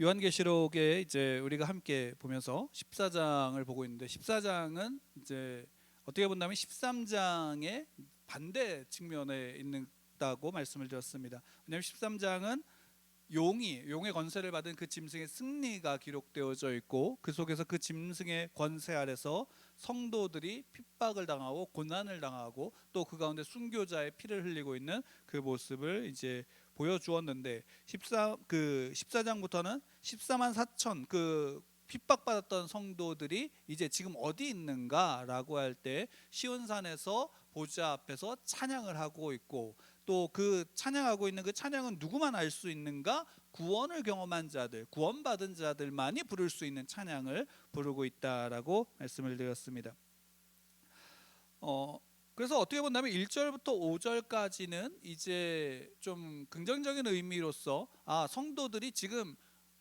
요한계시록에 이제 우리가 함께 보면서 14장을 보고 있는데 14장은 이제 어떻게 본다면 13장의 반대 측면에 있다고 말씀을 드렸습니다. 왜냐하면 13장은 용의 권세를 받은 그 짐승의 승리가 기록되어져 있고 그 속에서 그 짐승의 권세 아래서 성도들이 핍박을 당하고 고난을 당하고 또 그 가운데 순교자의 피를 흘리고 있는 그 모습을 이제 보여주었는데 14장부터는 14만 4천 그 핍박받았던 성도들이 이제 지금 어디 있는가라고 할 때 시온산에서 보좌 앞에서 찬양을 하고 있고 또 그 찬양하고 있는 그 찬양은 누구만 알 수 있는가? 구원을 경험한 자들, 구원받은 자들만이 부를 수 있는 찬양을 부르고 있다라고 말씀을 드렸습니다. 그래서 어떻게 본다면 1절부터 5절까지는 이제 좀 긍정적인 의미로서 성도들이 지금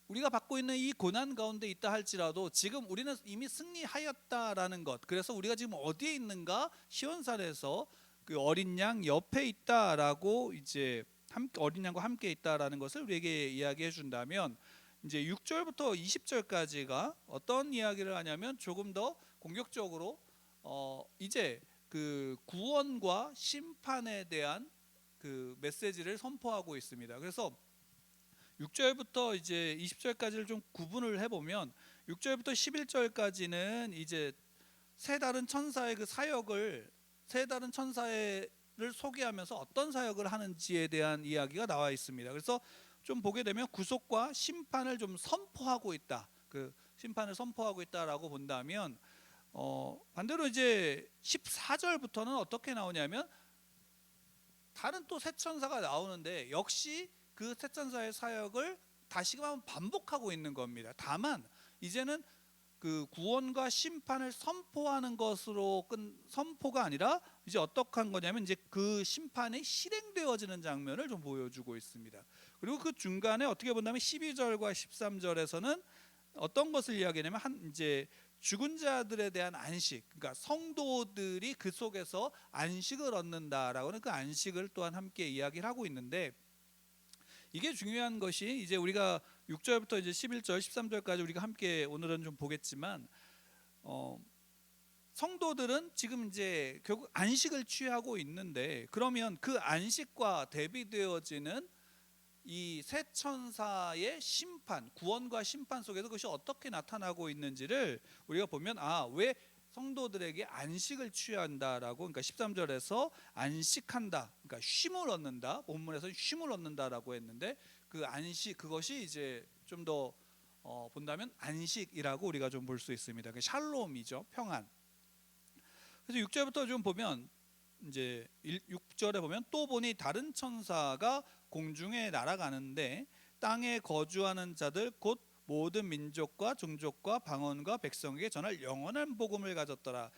우리가 받고 있는 이 고난 가운데 있다 할지라도 지금 우리는 이미 승리하였다라는 것. 그래서 우리가 지금 어디에 있는가? 시온산에서 그 어린 양 옆에 있다라고 이제 어린 양과 함께 있다라는 것을 우리에게 이야기해 준다면 이제 6절부터 20절까지가 어떤 이야기를 하냐면 조금 더 공격적으로 이제 그 구원과 심판에 대한 그 메시지를 선포하고 있습니다. 그래서 6절부터 이제 20절까지를 좀 구분을 해보면 6절부터 11절까지는 이제 세 다른 천사의 그 사역을 세 다른 천사를 소개하면서 어떤 사역을 하는지에 대한 이야기가 나와 있습니다. 그래서 좀 보게 되면 구속과 심판을 좀 선포하고 있다. 그 심판을 선포하고 있다라고 본다면 반대로 이제 14절부터는 어떻게 나오냐면 다른 또 새 천사가 나오는데 역시 그 새 천사의 사역을 다시금 반복하고 있는 겁니다. 다만 이제는 그 구원과 심판을 선포하는 것으로 선포가 아니라 이제 어떻게 한 거냐면 이제 그 심판이 실행되어지는 장면을 좀 보여주고 있습니다. 그리고 그 중간에 어떻게 본다면 12절과 13절에서는 어떤 것을 이야기하냐면 이제 죽은 자들에 대한 안식, 그러니까 성도들이 그 속에서 안식을 얻는다라고 하는 그 안식을 또한 함께 이야기를 하고 있는데 이게 중요한 것이 이제 우리가 6절부터 이제 11절, 13절까지 우리가 함께 오늘은 좀 보겠지만 성도들은 지금 이제 결국 안식을 취하고 있는데 그러면 그 안식과 대비되어지는 이 새 천사의 심판, 구원과 심판 속에서 그것이 어떻게 나타나고 있는지를 우리가 보면 왜 성도들에게 안식을 취한다라고, 그러니까 13절에서 안식한다, 그러니까 쉼을 얻는다, 본문에서 쉼을 얻는다라고 했는데 그 안식, 그것이 이제 좀 더 본다면 안식이라고 우리가 좀 볼 수 있습니다. 그 샬롬이죠, 평안. 그래서 6절부터 좀 보면 이제 6절에 보면 또 보니 다른 천사가 공중에 날아가는데 땅에 거주하는 자들 곧 모든 민족과 종족과 방언과 백성에게 전할 영원한 복음을 가졌더라.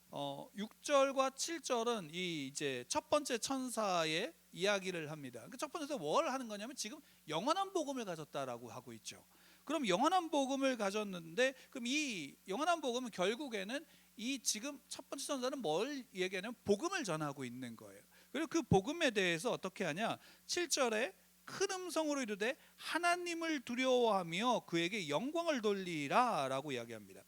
6절과 7절은 이 이제 첫 번째 천사의 이야기를 합니다. 그 첫 번째에서 뭘 하는 거냐면 지금 영원한 복음을 가졌다라고 하고 있죠. 그럼 영원한 복음을 가졌는데 그럼 이 영원한 복음은 결국에는 이 지금 첫 번째 천사는 뭘 얘기하냐면 복음을 전하고 있는 거예요. 그리고 그 복음에 대해서 어떻게 하냐? 7절에 큰 음성으로 이르되 하나님을 두려워하며 그에게 영광을 돌리라 라고 이야기합니다.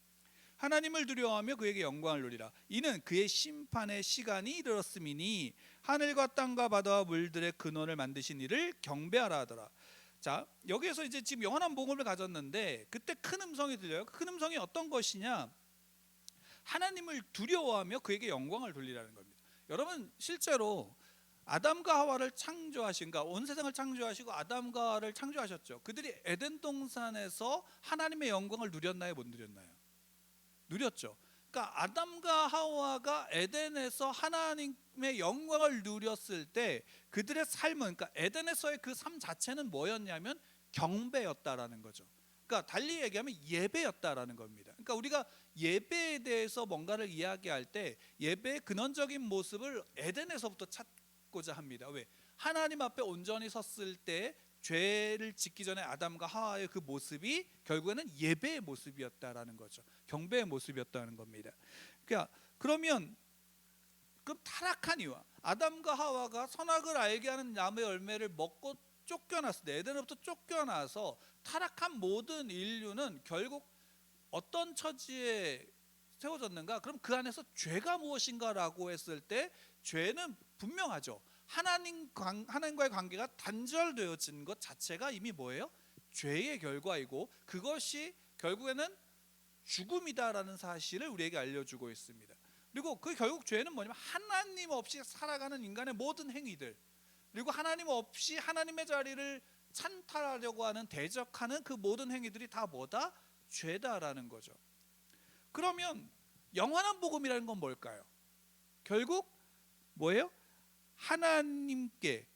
하나님을 두려워하며 그에게 영광을 돌리라. 이는 그의 심판의 시간이 이르렀음이니 하늘과 땅과 바다와 물들의 근원을 만드신 이를 경배하라 하더라. 자, 여기에서 이제 지금 영원한 복음을 가졌는데 그때 큰 음성이 들려요. 큰 음성이 어떤 것이냐? 하나님을 두려워하며 그에게 영광을 돌리라는 겁니다. 여러분 실제로 아담과 하와를 창조하신, 그러니까 온 세상을 창조하시고 아담과 하와를 창조하셨죠. 그들이 에덴 동산에서 하나님의 영광을 누렸나요? 못 누렸나요? 누렸죠. 그러니까 아담과 하와가 에덴에서 하나님의 영광을 누렸을 때 그들의 삶은, 그러니까 에덴에서의 그 삶 자체는 뭐였냐면 경배였다라는 거죠. 그러니까 달리 얘기하면 예배였다라는 겁니다. 그러니까 우리가 예배에 대해서 뭔가를 이야기할 때 예배의 근원적인 모습을 에덴에서부터 찾고자 합니다. 왜? 하나님 앞에 온전히 섰을 때 죄를 짓기 전에 아담과 하와의 그 모습이 결국에는 예배의 모습이었다라는 거죠. 경배의 모습이었다는 겁니다. 그러니까 그러면 그럼 타락한 이유와 아담과 하와가 선악을 알게 하는 나무의 열매를 먹고 쫓겨났을 때, 에덴으로부터 쫓겨나서 타락한 모든 인류는 결국 어떤 처지에 세워졌는가? 그럼 그 안에서 죄가 무엇인가라고 했을 때 죄는 분명하죠. 하나님과의 관계가 단절되어진 것 자체가 이미 뭐예요? 죄의 결과이고, 그것이 결국에는 죽음이다라는 사실을 우리에게 알려주고 있습니다. 그리고 그 결국 죄는 뭐냐면 하나님 없이 살아가는 인간의 모든 행위들, 그리고 하나님 없이 하나님의 자리를 찬탈하려고 하는, 대적하는 그 모든 행위들이 다 뭐다? 죄다라는 거죠. 그러면 영원한 복음이라는 건 뭘까요? 결국 뭐예요? 하나님께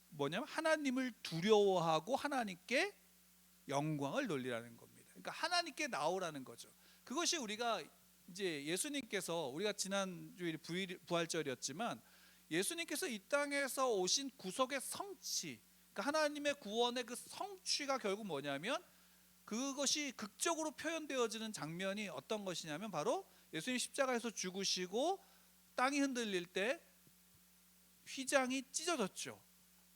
뭐냐면 하나님을 두려워하고 하나님께 영광을 돌리라는 겁니다. 그러니까 하나님께 나오라는 거죠. 그것이 우리가 이제 예수님께서, 우리가 지난 주일이 부활절이었지만 예수님께서 이 땅에서 오신 구속의 성취, 그러니까 하나님의 구원의 그 성취가 결국 뭐냐면, 그것이 극적으로 표현되어지는 장면이 어떤 것이냐면 바로 예수님 십자가에서 죽으시고 땅이 흔들릴 때 휘장이 찢어졌죠.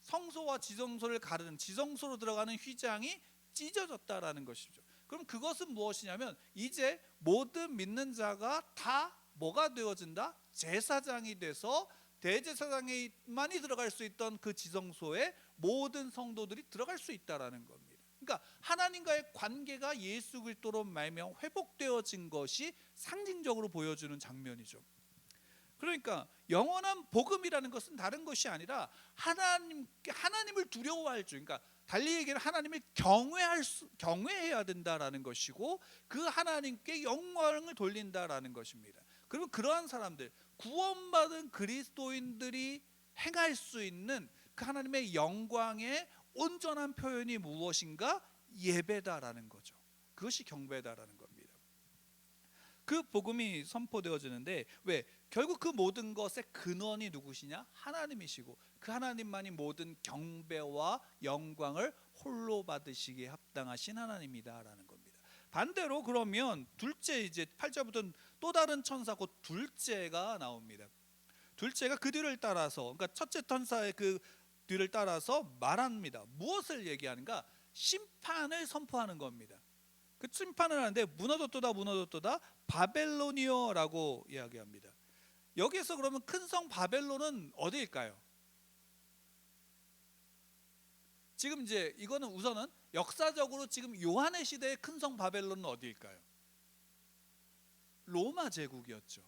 성소와 지성소를 가르는, 지성소로 들어가는 휘장이 찢어졌다라는 것이죠. 그럼 그것은 무엇이냐면 이제 모든 믿는 자가 다 뭐가 되어진다? 제사장이 돼서 대제사장만이 들어갈 수 있던 그 지성소에 모든 성도들이 들어갈 수 있다라는 겁니다. 그러니까 하나님과의 관계가 예수 그리스도로 말미암아 회복되어진 것이 상징적으로 보여주는 장면이죠. 그러니까 영원한 복음이라는 것은 다른 것이 아니라 하나님을 두려워할 줄, 그러니까 달리 얘기를 하나님을 경외해야 된다라는 것이고, 그 하나님께 영광을 돌린다라는 것입니다. 그러면 그러한 사람들, 구원받은 그리스도인들이 행할 수 있는 그 하나님의 영광의 온전한 표현이 무엇인가? 예배다라는 거죠. 그것이 경배다라는 겁니다. 그 복음이 선포되어지는데, 왜? 결국 그 모든 것의 근원이 누구시냐? 하나님이시고, 그 하나님만이 모든 경배와 영광을 홀로 받으시기에 합당하신 하나님이다라는 겁니다. 반대로 그러면 둘째, 이제 8절부터는 또 다른 천사, 곧 둘째가 나옵니다. 둘째가 그 뒤를 따라서, 그러니까 첫째 천사의 그 뒤를 따라서 말합니다. 무엇을 얘기하는가? 심판을 선포하는 겁니다. 그 심판을 하는데 무너졌도다 무너졌도다 바벨론이여라고 이야기합니다. 여기서 그러면 큰 성 바벨론은 어디일까요? 지금 이제 이거는 우선은 역사적으로 지금 요한의 시대의 큰 성 바벨론은 어디일까요? 로마 제국이었죠.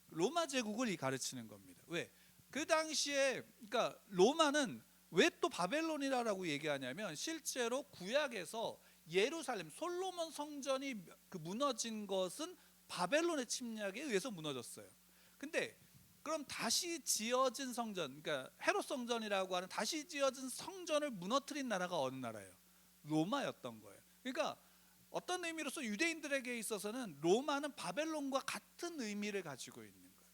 로마 제국을 가르치는 겁니다. 왜? 그 당시에, 그러니까 로마는 왜 또 바벨론이라고 얘기하냐면, 실제로 구약에서 예루살렘 솔로몬 성전이 그 무너진 것은 바벨론의 침략에 의해서 무너졌어요. 근데 그럼 다시 지어진 성전, 그러니까 헤롯 성전이라고 하는 다시 지어진 성전을 무너뜨린 나라가 어느 나라예요? 로마였던 거예요. 그러니까 어떤 의미로서 유대인들에게 있어서는 로마는 바벨론과 같은 의미를 가지고 있는 거예요.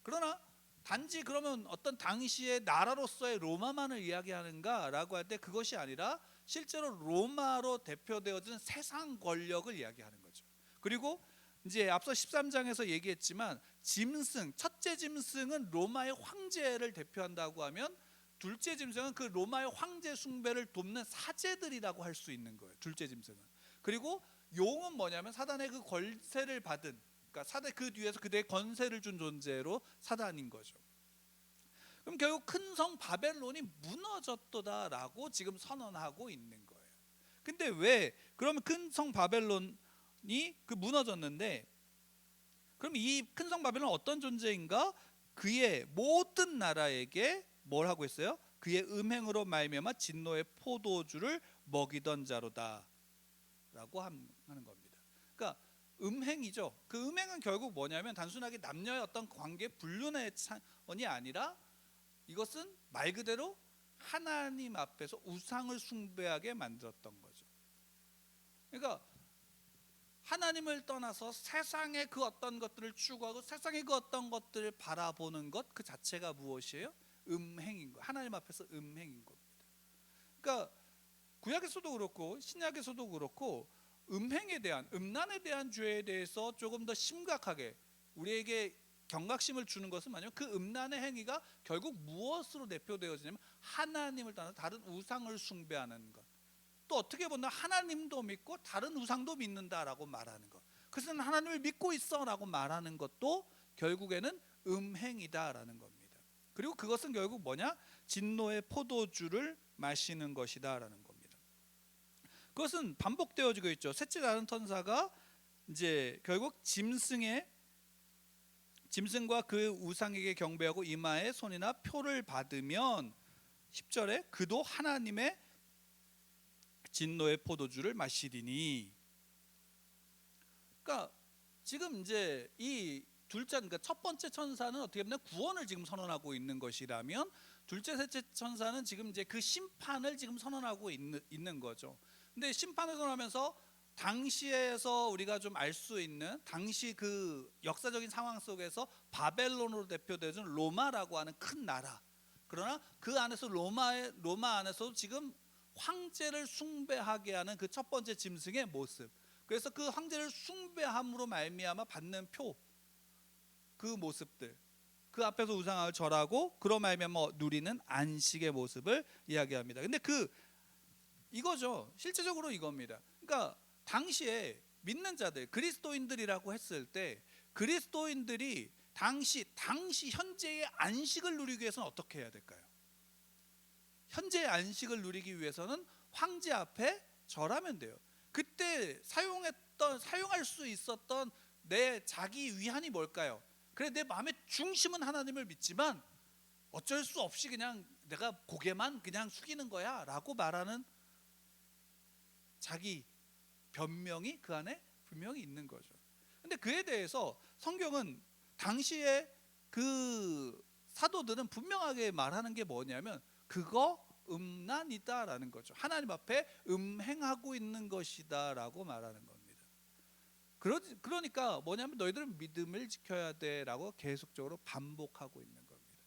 그러나 단지 그러면 어떤 당시의 나라로서의 로마만을 이야기하는가라고 할 때 그것이 아니라 실제로 로마로 대표되어진 세상 권력을 이야기하는 거죠. 그리고 이제 앞서 13장에서 얘기했지만 짐승, 첫째 짐승은 로마의 황제를 대표한다고 하면, 둘째 짐승은 그 로마의 황제 숭배를 돕는 사제들이라고 할 수 있는 거예요. 둘째 짐승은. 그리고 용은 뭐냐면 사단의 그 권세를 받은, 그러니까 사단 그 뒤에서 그대의 권세를 준 존재로 사단인 거죠. 그럼 결국 큰 성 바벨론이 무너졌도다라고 지금 선언하고 있는 거예요. 근데 왜 그러면 큰 성 바벨론이 그 무너졌는데, 그럼 이 큰 성 바벨론은 어떤 존재인가? 그의 모든 나라에게 뭘 하고 있어요? 그의 음행으로 말미암아 진노의 포도주를 먹이던 자로다 라고 하는 겁니다. 그러니까 음행이죠. 그 음행은 결국 뭐냐면 단순하게 남녀의 어떤 관계 불륜의 차원이 아니라, 이것은 말 그대로 하나님 앞에서 우상을 숭배하게 만들었던 거죠. 그러니까 하나님을 떠나서 세상의 그 어떤 것들을 추구하고 세상의 그 어떤 것들을 바라보는 것 그 자체가 무엇이에요? 음행인 거예요. 하나님 앞에서 음행인 겁니다. 그러니까 구약에서도 그렇고 신약에서도 그렇고 음행에 대한, 음란에 대한 죄에 대해서 조금 더 심각하게 우리에게 경각심을 주는 것은 뭐냐면 그 음란의 행위가 결국 무엇으로 대표되어지냐면 하나님을 떠나서 다른 우상을 숭배하는 것. 또 어떻게 보면 하나님도 믿고 다른 우상도 믿는다라고 말하는 것. 그것은 하나님을 믿고 있어라고 말하는 것도 결국에는 음행이다라는 겁니다. 그리고 그것은 결국 뭐냐? 진노의 포도주를 마시는 것이다라는 겁니다. 그것은 반복되어지고 있죠. 셋째 다른 천사가 이제 결국 짐승과 그 우상에게 경배하고 이마에 손이나 표를 받으면 10절에 그도 하나님의 진노의 포도주를 마시리니. 그러니까 지금 이제 이 둘째, 그러니까 첫 번째 천사는 어떻게 보면 구원을 지금 선언하고 있는 것이라면 둘째, 셋째 천사는 지금 이제 그 심판을 지금 선언하고 있는 거죠. 근데 심판을 선언하면서 당시에서 우리가 좀 알 수 있는 당시 그 역사적인 상황 속에서 바벨론으로 대표되는 로마라고 하는 큰 나라. 그러나 그 안에서 로마 안에서 지금 황제를 숭배하게 하는 그 첫 번째 짐승의 모습. 그래서 그 황제를 숭배함으로 말미암아 받는 표, 그 모습들, 그 앞에서 우상을 절하고 그로 말미암아 누리는 안식의 모습을 이야기합니다. 근데 이거죠. 실제적으로 이겁니다. 그러니까 당시에 믿는 자들, 그리스도인들이라고 했을 때 그리스도인들이 당시 현재의 안식을 누리기 위해서는 어떻게 해야 될까요? 현재의 안식을 누리기 위해서는 황제 앞에 절하면 돼요. 그때 사용할 수 있었던 내 자기 위안이 뭘까요? 그래, 내 마음의 중심은 하나님을 믿지만 어쩔 수 없이 그냥 내가 고개만 그냥 숙이는 거야 라고 말하는 자기 변명이 그 안에 분명히 있는 거죠. 근데 그에 대해서 성경은 당시에 그 사도들은 분명하게 말하는 게 뭐냐면 그거 음란이다라는 거죠. 하나님 앞에 음행하고 있는 것이다라고 말하는 겁니다. 그러니까 뭐냐면 너희들은 믿음을 지켜야 돼라고 계속적으로 반복하고 있는 겁니다.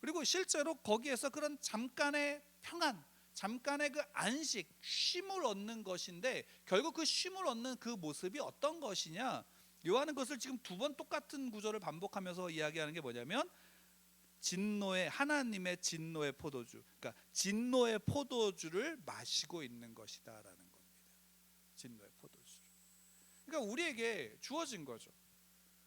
그리고 실제로 거기에서 그런 잠깐의 평안, 잠깐의 그 안식, 쉼을 얻는 것인데 결국 그 쉼을 얻는 그 모습이 어떤 것이냐? 요한은 그것을 지금 두 번 똑같은 구절을 반복하면서 이야기하는 게 뭐냐면 하나님의 진노의 포도주, 그러니까 진노의 포도주를 마시고 있는 것이다라는 겁니다. 진노의 포도주. 그러니까 우리에게 주어진 거죠.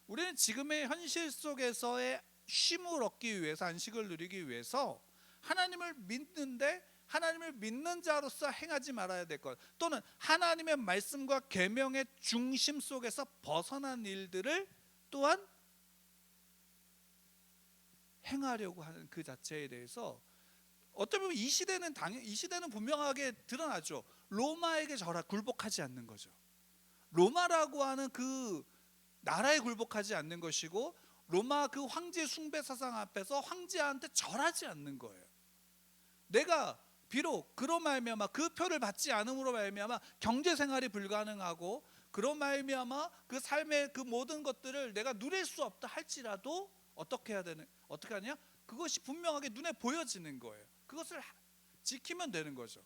우리는 지금의 현실 속에서의 쉼을 얻기 위해서, 안식을 누리기 위해서 하나님을 믿는데 하나님을 믿는 자로서 행하지 말아야 될 것, 또는 하나님의 말씀과 계명의 중심 속에서 벗어난 일들을 또한 행하려고 하는 그 자체에 대해서 어떻게 보면 이 시대는 분명하게 드러나죠. 로마에게 굴복하지 않는 거죠. 로마라고 하는 그 나라에 굴복하지 않는 것이고 로마 그 황제 숭배 사상 앞에서 황제한테 절하지 않는 거예요. 내가 비록 그로 말미암아 그 표를 받지 않음으로 말미암아 경제 생활이 불가능하고 그로 말미암아 그 삶의 그 모든 것들을 내가 누릴 수 없다 할지라도 어떻게 하냐? 그것이 분명하게 눈에 보여지는 거예요. 그것을 지키면 되는 거죠.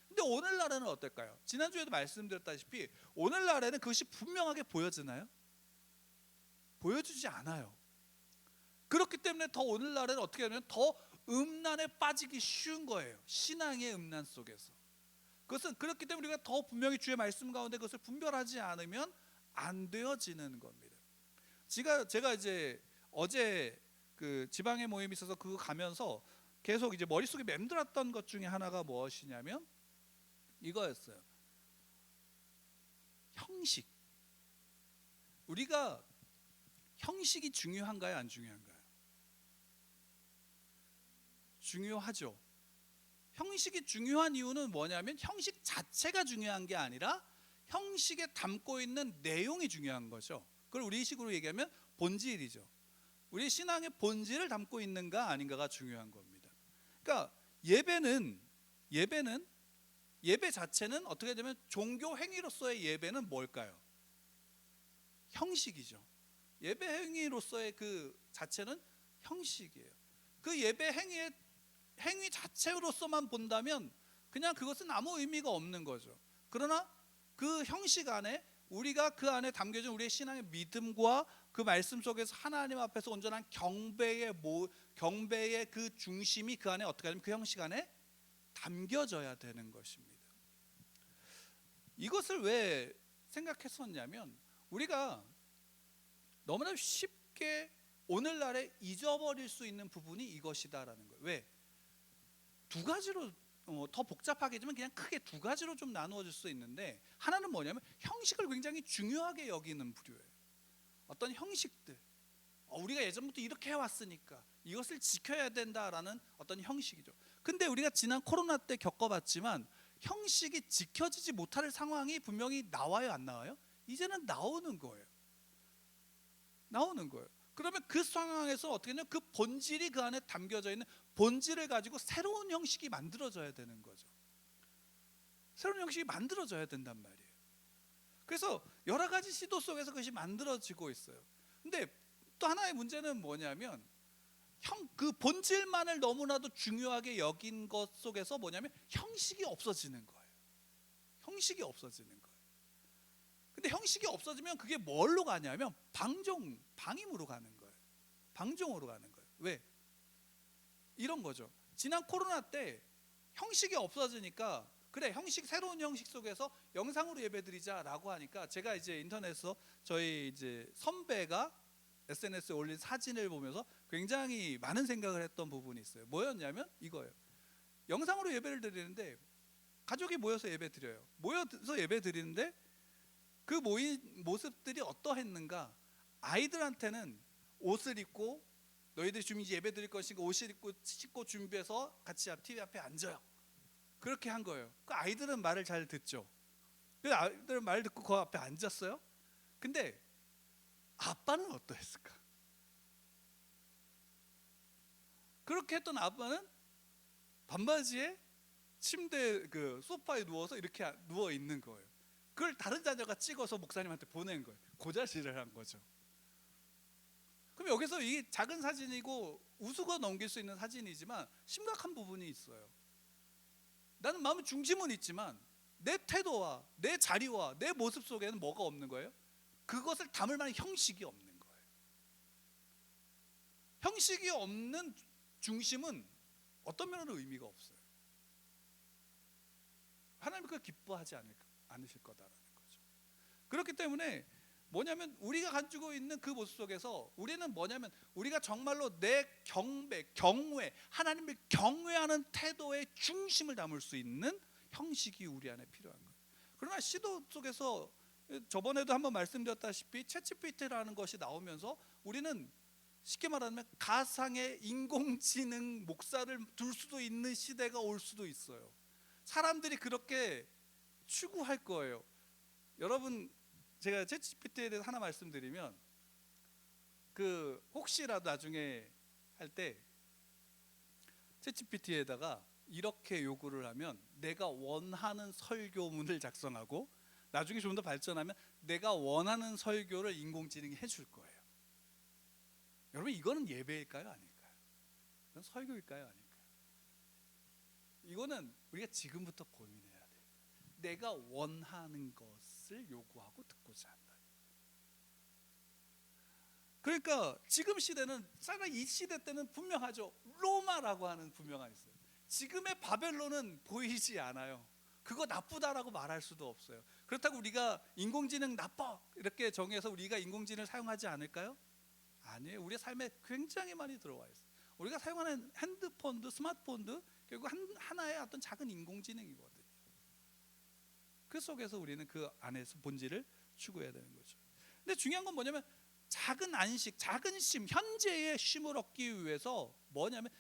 근데 오늘날에는 어떨까요? 지난주에도 말씀드렸다시피 오늘날에는 그것이 분명하게 보여지나요? 보여주지 않아요. 그렇기 때문에 더 오늘날에는 어떻게 하냐면 더 음란에 빠지기 쉬운 거예요. 신앙의 음란 속에서. 그것은 그렇기 때문에 우리가 더 분명히 주의 말씀 가운데 그것을 분별하지 않으면 안 되어지는 겁니다. 제가 이제 어제 그 지방의 모임이 있어서 그거 가면서 계속 이제 머릿속에 맴돌았던 것 중에 하나가 무엇이냐면 이거였어요. 형식. 우리가 형식이 중요한가요, 안 중요한가요? 중요하죠. 형식이 중요한 이유는 뭐냐면 형식 자체가 중요한 게 아니라 형식에 담고 있는 내용이 중요한 거죠. 그걸 우리식으로 얘기하면 본질이죠. 우리 신앙의 본질을 담고 있는가 아닌가가 중요한 겁니다. 그러니까 예배 자체는 어떻게 되면 종교 행위로서의 예배는 뭘까요? 형식이죠. 예배 행위로서의 그 자체는 형식이에요. 그 예배 행위 자체로서만 본다면 그냥 그것은 아무 의미가 없는 거죠. 그러나 그 형식 안에 우리가 그 안에 담겨진 우리의 신앙의 믿음과 그 말씀 속에서 하나님 앞에서 온전한 경배의 그 중심이 그 안에 어떻게 하냐면 그 형식 안에 담겨져야 되는 것입니다. 이것을 왜 생각했었냐면 우리가 너무나 쉽게 오늘날에 잊어버릴 수 있는 부분이 이것이다라는 거예요. 왜? 두 가지로 더 복잡하게지만 그냥 크게 두 가지로 좀 나누어질 수 있는데, 하나는 뭐냐면 형식을 굉장히 중요하게 여기는 부류예요. 어떤 형식들, 우리가 예전부터 이렇게 해왔으니까 이것을 지켜야 된다라는 어떤 형식이죠. 근데 우리가 지난 코로나 때 겪어봤지만 형식이 지켜지지 못할 상황이 분명히 나와요, 안 나와요? 이제는 나오는 거예요. 그러면 그 상황에서 어떻게 하냐면 그 본질이 그 안에 담겨져 있는 본질을 가지고 새로운 형식이 만들어져야 되는 거죠. 새로운 형식이 만들어져야 된단 말이에요. 그래서 여러 가지 시도 속에서 그것이 만들어지고 있어요. 근데 또 하나의 문제는 뭐냐면 그 본질만을 너무나도 중요하게 여긴 것 속에서 뭐냐면 형식이 없어지는 거예요. 근데 형식이 없어지면 그게 뭘로 가냐면 방임으로 가는 거예요. 방종으로 가는 거예요. 왜? 이런 거죠. 지난 코로나 때 형식이 없어지니까 그래, 새로운 형식 속에서 영상으로 예배드리자라고 하니까 제가 이제 인터넷에서 저희 이제 선배가 SNS에 올린 사진을 보면서 굉장히 많은 생각을 했던 부분이 있어요. 뭐였냐면 이거예요. 영상으로 예배를 드리는데 가족이 모여서 예배드려요. 모여서 예배드리는데 그 모인 모습들이 어떠했는가? 아이들한테는 옷을 입고 너희들이 주민 예배 드릴 것이니까 옷을 입고 씻고 준비해서 같이 TV 앞에 앉아요. 그렇게 한 거예요. 그 아이들은 말을 잘 듣죠. 그 아이들은 말 듣고 그 앞에 앉았어요. 근데 아빠는 어떠했을까? 그렇게 했던 아빠는 반바지에 침대 그 소파에 누워서 이렇게 누워 있는 거예요. 그걸 다른 자녀가 찍어서 목사님한테 보낸 거예요. 고자질을 한 거죠. 그럼 여기서 이 작은 사진이고 우스고 넘길 수 있는 사진이지만 심각한 부분이 있어요. 나는 마음의 중심은 있지만 내 태도와 내 자리와 내 모습 속에는 뭐가 없는 거예요? 그것을 담을 만한 형식이 없는 거예요. 형식이 없는 중심은 어떤 면으로 의미가 없어요. 하나님은 그걸 기뻐하지 않으실 거다라는 거죠. 그렇기 때문에 뭐냐면 우리가 가지고 있는 그 모습 속에서 우리는 뭐냐면 우리가 정말로 내 경외, 하나님을 경외하는 태도의 중심을 담을 수 있는 형식이 우리 안에 필요한 거예요. 그러나 시도 속에서 저번에도 한번 말씀드렸다시피 챗GPT라는 것이 나오면서 우리는 쉽게 말하면 가상의 인공지능 목사를 둘 수도 있는 시대가 올 수도 있어요. 사람들이 그렇게 추구할 거예요. 여러분, 제가 챗GPT에 대해서 하나 말씀드리면 혹시라도 나중에 할 때 챗GPT에다가 이렇게 요구를 하면 내가 원하는 설교문을 작성하고 나중에 좀 더 발전하면 내가 원하는 설교를 인공지능이 해줄 거예요. 여러분, 이거는 예배일까요, 아닐까요? 이건 설교일까요, 아닐까요? 이거는 우리가 지금부터 고민해야 돼요. 내가 원하는 것을 요구하고 듣고자 한다. 그러니까 지금 시대는, 차라리 이 시대 때는 분명하죠. 로마라고 하는 분명함이 있어요. 지금의 바벨론은 보이지 않아요. 그거 나쁘다라고 말할 수도 없어요. 그렇다고 우리가 인공지능 나빠 이렇게 정해서 우리가 인공지능을 사용하지 않을까요? 아니에요. 우리의 삶에 굉장히 많이 들어와 있어요. 우리가 사용하는 핸드폰도 스마트폰도 결국 하나의 어떤 작은 인공지능이거든요. 그 속에서 우리는 그 안에서 본질을 추구해야 되는 거죠. 근데 중요한 건 뭐냐면 작은 안식, 작은 쉼, 현재의 쉼을 얻기 위해서 뭐냐면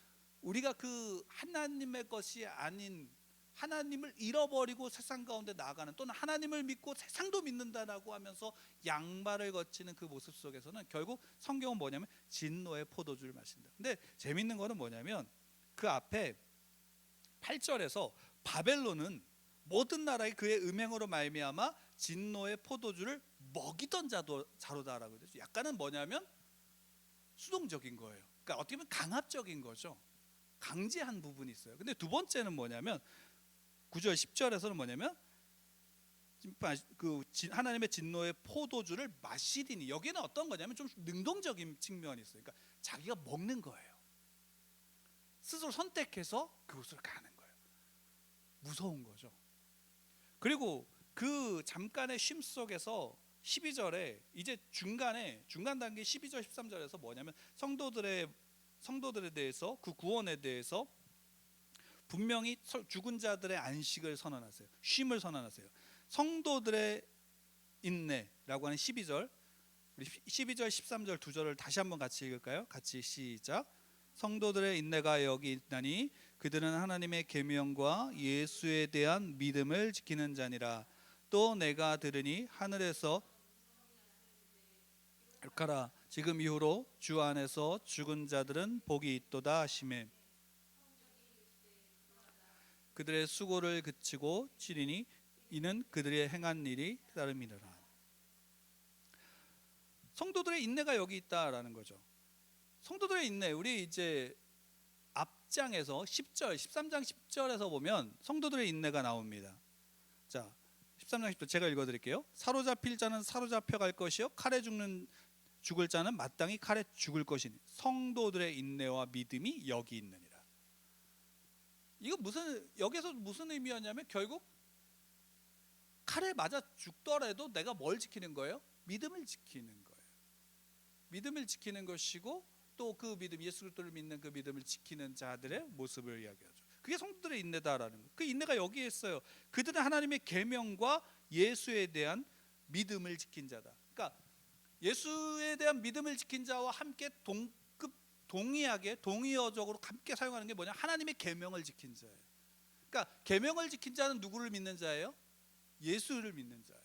우리가 그 하나님의 것이 아닌 하나님을 잃어버리고 세상 가운데 나아가는, 또는 하나님을 믿고 세상도 믿는다라고 하면서 양발을 거치는 그 모습 속에서는 결국 성경은 뭐냐면 진노의 포도주를 마신다. 근데 재밌는 거는 뭐냐면 그 앞에 8절에서 바벨론은 모든 나라에 그의 음행으로 말미암아 진노의 포도주를 먹이던 자로다라고 되죠. 약간은 뭐냐면 수동적인 거예요. 그러니까 어떻게 보면 강압적인 거죠. 강제한 부분이 있어요. 근데 두 번째는 뭐냐면 9절 10절에서는 뭐냐면 하나님의 진노의 포도주를 마시리니, 여기는 어떤 거냐면 좀 능동적인 측면이 있어요. 그러니까 자기가 먹는 거예요. 스스로 선택해서 그곳을 가는 거예요. 무서운 거죠. 그리고 그 잠깐의 쉼 속에서 12절에 이제 중간 단계 12절 13절에서 뭐냐면 성도들에 대해서, 그 구원에 대해서 분명히 죽은 자들의 안식을 선언하세요. 쉼을 선언하세요. 성도들의 인내라고 하는 12절, 우리 12절 13절 두 절을 다시 한번 같이 읽을까요? 같이 시작. 성도들의 인내가 여기 있나니 그들은 하나님의 계명과 예수에 대한 믿음을 지키는 자니라. 또 내가 들으니 하늘에서 가라, 지금 이후로 주 안에서 죽은 자들은 복이 있도다 하시매 그들의 수고를 그치고 치리니 이는 그들의 행한 일이 따름이니라. 성도들의 인내가 여기 있다라는 거죠. 성도들의 인내, 우리 이제 앞장에서 10절, 13장 10절에서 보면 성도들의 인내가 나옵니다. 자, 13장 10절 제가 읽어드릴게요. 사로잡힐 자는 사로잡혀 갈 것이요 칼에 죽을 자는 마땅히 칼에 죽을 것이니 성도들의 인내와 믿음이 여기 있느니라. 이거 여기서 무슨 의미였냐면 결국 칼에 맞아 죽더라도 내가 뭘 지키는 거예요? 믿음을 지키는 거예요. 믿음을 지키는 것이고, 또 그 믿음, 예수 그리스도를 믿는 그 믿음을 지키는 자들의 모습을 이야기하죠. 그게 성도들의 인내다라는 거예요. 그 인내가 여기에 있어요. 그들은 하나님의 계명과 예수에 대한 믿음을 지킨 자다. 그러니까 예수에 대한 믿음을 지킨 자와 함께 동의어적으로 함께 사용하는 게 뭐냐? 하나님의 계명을 지킨 자예요. 그러니까 계명을 지킨 자는 누구를 믿는 자예요? 예수를 믿는 자예요.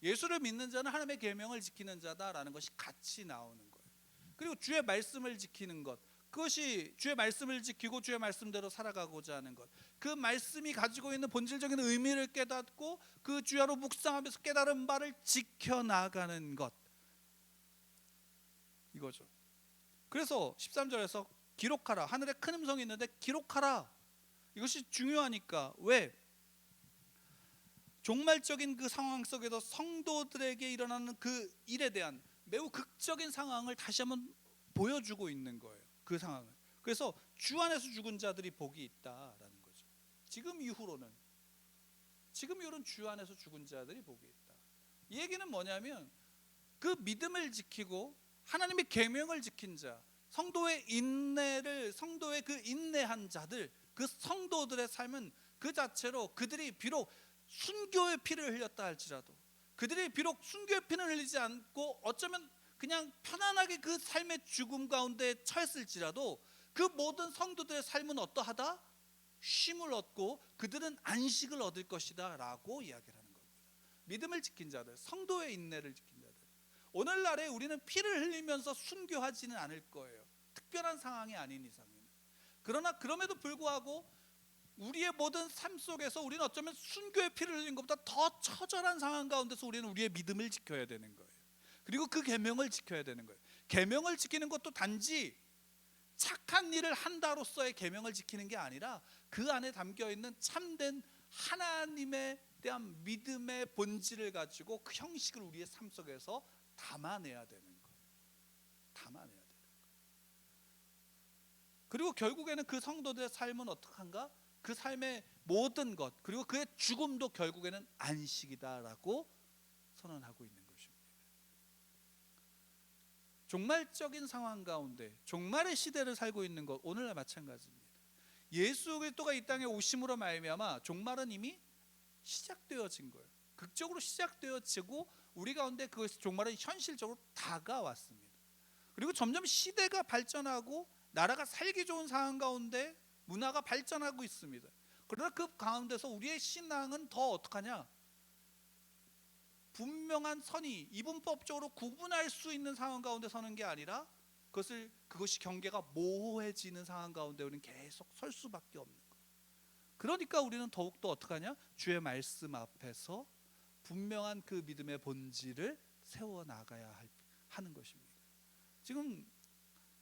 예수를 믿는 자는 하나님의 계명을 지키는 자다라는 것이 같이 나오는 거예요. 그리고 주의 말씀을 지키는 것, 그것이 주의 말씀을 지키고 주의 말씀대로 살아가고자 하는 것, 그 말씀이 가지고 있는 본질적인 의미를 깨닫고 그 주야로 묵상하면서 깨달은 바를 지켜나가는 것, 이거죠. 그래서 13절에서 기록하라, 하늘에 큰 음성이 있는데 기록하라, 이것이 중요하니까. 왜? 종말적인 그 상황 속에서 성도들에게 일어나는 그 일에 대한 매우 극적인 상황을 다시 한번 보여주고 있는 거예요. 그 상황을. 그래서 주 안에서 죽은 자들이 복이 있다라는 거죠. 지금 이후로는 주 안에서 죽은 자들이 복이 있다. 이 얘기는 뭐냐면 그 믿음을 지키고 하나님의 계명을 지킨 자, 성도의 그 인내한 자들, 그 성도들의 삶은 그 자체로 그들이 비록 순교의 피를 흘렸다 할지라도, 그들이 비록 순교의 피는 흘리지 않고 어쩌면 그냥 편안하게 그 삶의 죽음 가운데 처했을지라도 그 모든 성도들의 삶은 어떠하다? 쉼을 얻고 그들은 안식을 얻을 것이다 라고 이야기를 하는 겁니다. 믿음을 지킨 자들, 성도의 인내를 지킨 자들. 오늘날에 우리는 피를 흘리면서 순교하지는 않을 거예요. 특별한 상황이 아닌 이상에는. 그러나 그럼에도 불구하고 우리의 모든 삶 속에서 우리는 어쩌면 순교의 피를 흘린 것보다 더 처절한 상황 가운데서 우리는 우리의 믿음을 지켜야 되는 거예요. 그리고 그 계명을 지켜야 되는 거예요. 계명을 지키는 것도 단지 착한 일을 한다로서의 계명을 지키는 게 아니라 그 안에 담겨 있는 참된 하나님에 대한 믿음의 본질을 가지고 그 형식을 우리의 삶 속에서 담아내야 되는 거예요. 담아내야 되는 거예요. 그리고 결국에는 그 성도들의 삶은 어떡한가? 그 삶의 모든 것, 그리고 그의 죽음도 결국에는 안식이다라고 선언하고 있는 것입니다. 종말적인 상황 가운데 종말의 시대를 살고 있는 것, 오늘날 마찬가지입니다. 예수 그리스도가 이 땅에 오심으로 말미암아 종말은 이미 시작되어진 거예요. 극적으로 시작되어지고 우리 가운데 그 종말은 현실적으로 다가왔습니다. 그리고 점점 시대가 발전하고 나라가 살기 좋은 상황 가운데 문화가 발전하고 있습니다. 그러나 그 가운데서 우리의 신앙은 더 어떡하냐? 분명한 선이 이분법적으로 구분할 수 있는 상황 가운데 서는 게 아니라 그것이 경계가 모호해지는 상황 가운데 우리는 계속 설 수밖에 없는 거예요. 그러니까 우리는 더욱더 어떡하냐? 주의 말씀 앞에서 분명한 그 믿음의 본질을 세워나가야 하는 것입니다. 지금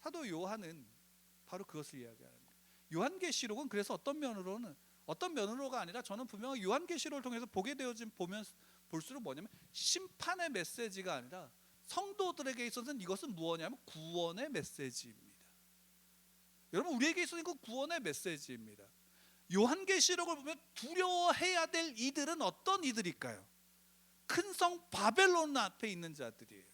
사도 요한은 바로 그것을 이야기하는 거예요. 요한계시록은 그래서 어떤 면으로는 어떤 면으로가 아니라 저는 분명히 요한계시록을 통해서 보게 되어진 보면 볼수록 뭐냐면 심판의 메시지가 아니라 성도들에게 있어서는 이것은 무엇이냐면 구원의 메시지입니다. 여러분, 우리에게 있어서 이건 구원의 메시지입니다. 요한계시록을 보면 두려워해야 될 이들은 어떤 이들일까요? 큰 성 바벨론 앞에 있는 자들이에요.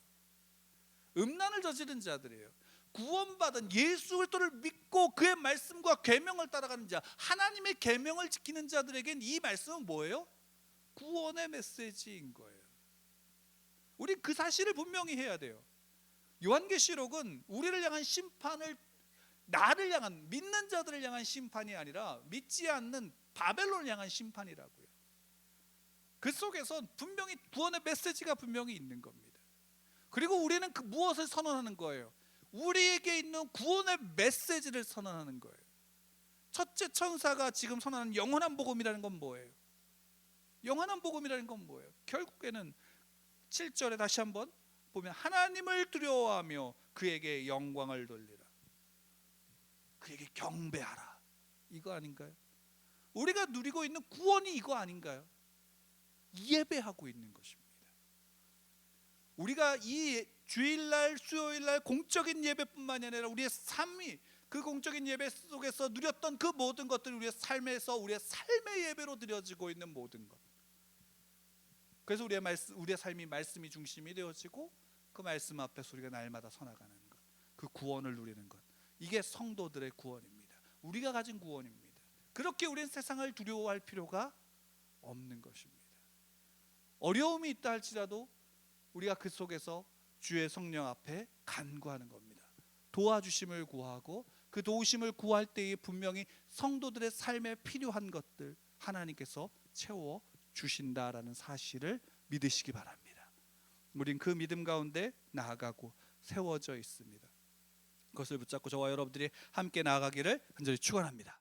음란을 저지른 자들이에요. 구원받은 예수 그리스도를 믿고 그의 말씀과 계명을 따라가는 자, 하나님의 계명을 지키는 자들에겐 이 말씀은 뭐예요? 구원의 메시지인 거예요. 우리 그 사실을 분명히 해야 돼요. 요한계시록은 우리를 향한 심판을, 나를 향한, 믿는 자들을 향한 심판이 아니라 믿지 않는 바벨론을 향한 심판이라고요. 그 속에서 분명히 구원의 메시지가 분명히 있는 겁니다. 그리고 우리는 그 무엇을 선언하는 거예요? 우리에게 있는 구원의 메시지를 선언하는 거예요. 첫째 천사가 지금 선언하는 영원한 복음이라는 건 뭐예요? 영원한 복음이라는 건 뭐예요? 결국에는 7절에 다시 한번 보면 하나님을 두려워하며 그에게 영광을 돌리라, 그에게 경배하라, 이거 아닌가요? 우리가 누리고 있는 구원이 이거 아닌가요? 예배하고 있는 것입니다. 우리가 이 주일날, 수요일날 공적인 예배뿐만이 아니라 우리의 삶이, 그 공적인 예배 속에서 누렸던 그 모든 것들이 우리의 삶에서 우리의 삶의 예배로 드려지고 있는 모든 것. 그래서 우리의 삶이 말씀이 중심이 되어지고 그 말씀 앞에서 우리가 날마다 서나가는 것, 그 구원을 누리는 것, 이게 성도들의 구원입니다. 우리가 가진 구원입니다. 그렇게 우리는 세상을 두려워할 필요가 없는 것입니다. 어려움이 있다 할지라도 우리가 그 속에서 주의 성령 앞에 간구하는 겁니다. 도와주심을 구하고 그 도우심을 구할 때에 분명히 성도들의 삶에 필요한 것들 하나님께서 채워 주신다라는 사실을 믿으시기 바랍니다. 우린 그 믿음 가운데 나아가고 세워져 있습니다. 그것을 붙잡고 저와 여러분들이 함께 나아가기를 간절히 축원합니다.